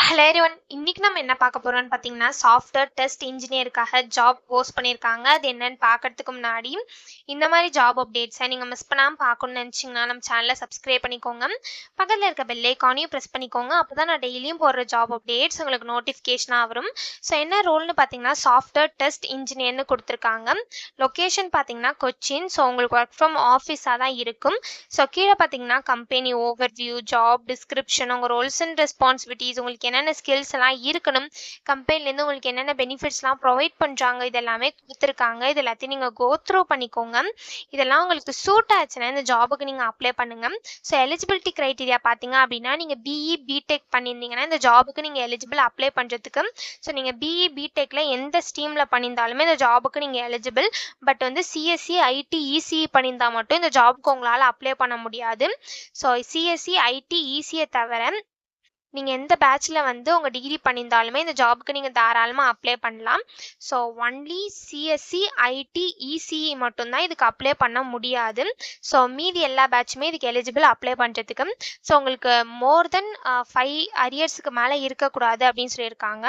Hello everyone. இன்னைக்கு நம்ம என்ன பார்க்க போறோம்னு பார்த்தீங்கன்னா, சாஃப்ட்வேர் டெஸ்ட் இன்ஜினியருக்காக ஜாப் போஸ்ட் பண்ணியிருக்காங்க. அது என்னன்னு பார்க்கறதுக்கு முன்னாடி, இந்த மாதிரி ஜாப் அப்டேட்ஸை நீங்கள் மிஸ் பண்ணாமல் பார்க்கணும்னு நினச்சிங்கன்னா நம்ம சேனலை சப்ஸ்கிரைப் பண்ணிக்கோங்க. பக்கத்தில் இருக்க பெல் ஐக்கானையும் ப்ரெஸ் பண்ணிக்கோங்க. அப்போ தான் நான் டெய்லியும் போடுற ஜாப் அப்டேட்ஸ் உங்களுக்கு நோட்டிஃபிகேஷனாக வரும். ஸோ என்ன ரோல்னு பார்த்தீங்கன்னா, சாஃப்ட்வேர் டெஸ்ட் இன்ஜினியர்னு கொடுத்துருக்காங்க. லொக்கேஷன் பார்த்தீங்கன்னா கொச்சின். ஸோ உங்களுக்கு ஒர்க் ஃப்ரம் ஆஃபீஸாக தான் இருக்கும். ஸோ கீழே பார்த்தீங்கன்னா கம்பெனி ஓவர்வியூ, ஜாப் டிஸ்கிரிப்ஷன், உங்கள் ரோல்ஸ் அண்ட் ரெஸ்பான்சிபிலிட்டிஸ், உங்களுக்கு என்னென்ன ஸ்கில்ஸ் எல்லாம் இருக்கணும், கம்பெனிலேருந்து உங்களுக்கு என்னென்ன பெனிஃபிட்ஸ்லாம் ப்ரொவைட் பண்ணுறாங்க, இதெல்லாமே கொடுத்துருக்காங்க. இது எல்லாத்தையும் நீங்கள் கோ த்ரூ பண்ணிக்கோங்க. இதெல்லாம் உங்களுக்கு சூட் ஆச்சுன்னா இந்த ஜாபுக்கு நீங்கள் அப்ளை பண்ணுங்கள். ஸோ எலிஜிபிலிட்டி க்ரைட்டீரியா பார்த்தீங்க அப்படின்னா, நீங்கள் பிஇ பிடெக் பண்ணியிருந்தீங்கன்னா இந்த ஜாபுக்கு நீங்கள் எலிஜிபிள் அப்ளை பண்ணுறதுக்கு. ஸோ நீங்கள் பிஇ பிடெக்கில் எந்த ஸ்ட்ரீமில் பண்ணியிருந்தாலுமே இந்த ஜாபுக்கு நீங்கள் எலிஜிபிள். பட் வந்து சிஎஸ்சி ஐடி இசிஇ பண்ணியிருந்தால் மட்டும் இந்த ஜாபுக்கு உங்களால் அப்ளை பண்ண முடியாது. ஸோ சிஎஸ்சி ஐடி இசியை தவிர நீங்கள் எந்த பேட்சில் வந்து உங்கள் டிகிரி பண்ணியிருந்தாலுமே இந்த ஜாபுக்கு நீங்கள் தாராளமாக அப்ளை பண்ணலாம். So only CSC IT ECE மட்டும்தான் இதுக்கு அப்ளை பண்ண முடியாது. ஸோ மீதி எல்லா பேட்சுமே இதுக்கு எலிஜிபிள் அப்ளை பண்ணுறதுக்கு. ஸோ உங்களுக்கு மோர் தென் 5 அரியர்ஸுக்கு மேலே இருக்கக்கூடாது அப்படின்னு சொல்லியிருக்காங்க.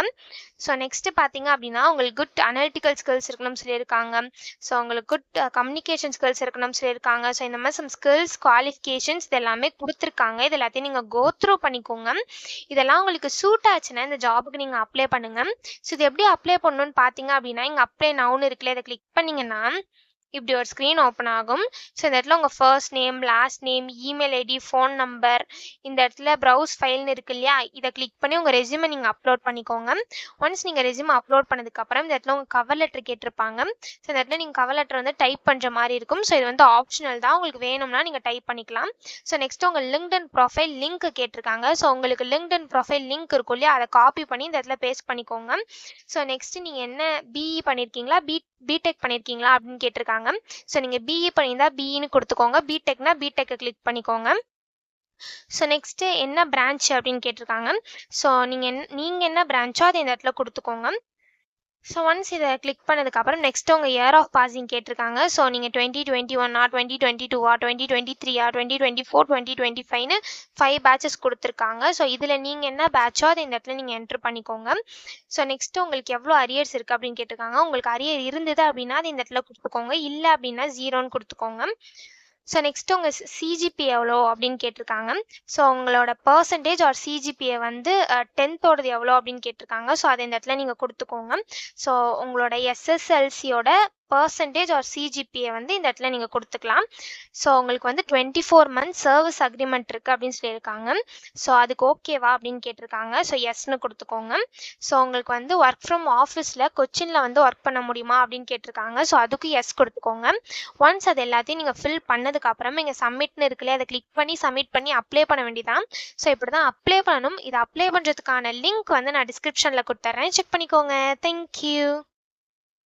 ஸோ நெக்ஸ்ட்டு பார்த்தீங்க அப்படின்னா, உங்களுக்கு குட் அனலிட்டிக்கல் ஸ்கில்ஸ் இருக்கணும்னு சொல்லியிருக்காங்க. ஸோ உங்களுக்கு குட் கம்யூனிகேஷன் ஸ்கில்ஸ் இருக்கணும்னு சொல்லியிருக்காங்க. ஸோ இந்த மாதிரி சம் ஸ்கில்ஸ் குவாலிஃபிகேஷன்ஸ் இது எல்லாமே கொடுத்துருக்காங்க. இது எல்லாத்தையும் நீங்கள் கோ த்ரூ பண்ணிக்கோங்க. இதெல்லாம் உங்களுக்கு சூட் ஆச்சுன்னா இந்த ஜாபுக்கு நீங்கள் அப்ளை பண்ணுங்க. ஸோ இது எப்படி அப்ளை பண்ணணும்னு பார்த்தீங்க அப்படின்னா, இங்கே அப்ளை நவுன்னு இருக்குல்ல, இதை கிளிக் பண்ணிங்கன்னா இப்படி ஒரு ஸ்க்ரீன் ஓப்பன் ஆகும். ஸோ இந்த இடத்துல உங்கள் first name, last name, email ID, phone number, இந்த இடத்துல ப்ரௌஸ் ஃபைல்னு இருக்கு இல்லையா, இதை கிளிக் பண்ணி உங்கள் ரெஸ்யூமை நீங்கள் அப்லோட் பண்ணிக்கோங்க. ஒன்ஸ் நீங்கள் ரெஸ்யூமை அப்லோட் பண்ணதுக்கப்புறம் இந்த இடத்துல உங்கள் கவர் லெட்டர் கேட்டிருப்பாங்க. ஸோ இந்த இடத்துல நீங்கள் கவர் லெட்டர் வந்து டைப் பண்ணுற மாதிரி இருக்கும். ஸோ இது வந்து ஆப்ஷனல் தான், உங்களுக்கு வேணும்னா நீங்கள் டைப் பண்ணிக்கலாம். ஸோ நெக்ஸ்ட் உங்கள் லிங்க்டின் ப்ரொஃபைல் லிங்க் கேட்டிருக்காங்க. ஸோ உங்களுக்கு லிங்க்டின் ப்ரொஃபைல் லிங்க் இருக்கும் இல்லையா, அதை காப்பி பண்ணி இந்த இடத்துல பேஸ்ட் பண்ணிக்கோங்க. ஸோ நெக்ஸ்ட் நீங்கள் என்ன பிஇ பண்ணியிருக்கீங்களா, பிடெக் பண்ணியிருக்கீங்களா அப்படின்னு கேட்டிருக்காங்க. ஸோ நீங்கள் பிஇ பண்ணியிருந்தா பிஇன்னு கொடுத்துக்கோங்க, பிடெக்னா பிடெக்கை கிளிக் பண்ணிக்கோங்க. ஸோ நெக்ஸ்ட்டு என்ன பிரான்ச் அப்படின்னு கேட்டிருக்காங்க. ஸோ நீங்கள் என்ன பிரான்ச்சோ அதை இந்த இடத்துல கொடுத்துக்கோங்க. ஸோ ஒன்ஸ் இதை கிளிக் பண்ணதுக்கப்புறம் நெக்ஸ்ட் உங்கள் இயர் ஆஃப் பாசிங் கேட்டிருக்காங்க. ஸோ நீங்கள் 2021 2022 2023 2024 2025ன்னு 5 பேட்சஸ் கொடுத்துருக்காங்க. ஸோ இதில் நீங்கள் என்ன பேட்சோ அதை இந்த இடத்துல நீங்கள் என்ட்ரு பண்ணிக்கோங்க. ஸோ நெக்ஸ்ட்டு உங்களுக்கு எவ்வளோ அரியர்ஸ் இருக்குது அப்படின்னு கேட்டிருக்காங்க. உங்களுக்கு அரியர் இருந்தது அப்படின்னா அது இந்த இடத்துல கொடுத்துக்கோங்க, இல்லை அப்படின்னா 0ன்னு கொடுத்துக்கோங்க. ஸோ நெக்ஸ்ட்டு உங்கள் சிஜிபிஏ எவ்வளோ அப்படின்னு கேட்டிருக்காங்க. ஸோ உங்களோட பர்சன்டேஜ் ஆர் சிஜிபிஏ வந்து 10th எவ்வளோ அப்படின்னு கேட்டிருக்காங்க. ஸோ அதை இந்த இடத்துல நீங்கள் கொடுத்துக்கோங்க. ஸோ உங்களோட எஸ்எஸ்எல்சியோட பர்சன்டேஜ் ஆர் சிஜிபிஏ வந்து இந்த இடத்துல நீங்கள் கொடுத்துக்கலாம். ஸோ உங்களுக்கு வந்து 24 months சர்வீஸ் அக்ரிமெண்ட் இருக்குது அப்படின்னு சொல்லியிருக்காங்க. ஸோ அதுக்கு ஓகேவா அப்படின்னு கேட்டிருக்காங்க. ஸோ எஸ்ன்னு கொடுத்துக்கோங்க. ஸோ உங்களுக்கு வந்து ஒர்க் ஃப்ரம் ஆஃபீஸில் கொச்சினில் வந்து ஒர்க் பண்ண முடியுமா அப்படின்னு கேட்டிருக்காங்க. ஸோ அதுக்கு எஸ் கொடுத்துக்கோங்க. ஒன்ஸ் அது எல்லாத்தையும் நீங்கள் ஃபில் பண்ணதுக்கப்புறம் இங்கே சப்மிட்னு இருக்குல்ல, அதை கிளிக் பண்ணி சப்மிட் பண்ணி அப்ளை பண்ண வேண்டியதான். ஸோ இப்படி தான் அப்ளை பண்ணணும். இதை அப்ளை பண்ணுறதுக்கான லிங்க் வந்து நான் டிஸ்கிரிப்ஷனில் கொடுத்துட்றேன், செக் பண்ணிக்கோங்க. தேங்க்யூ.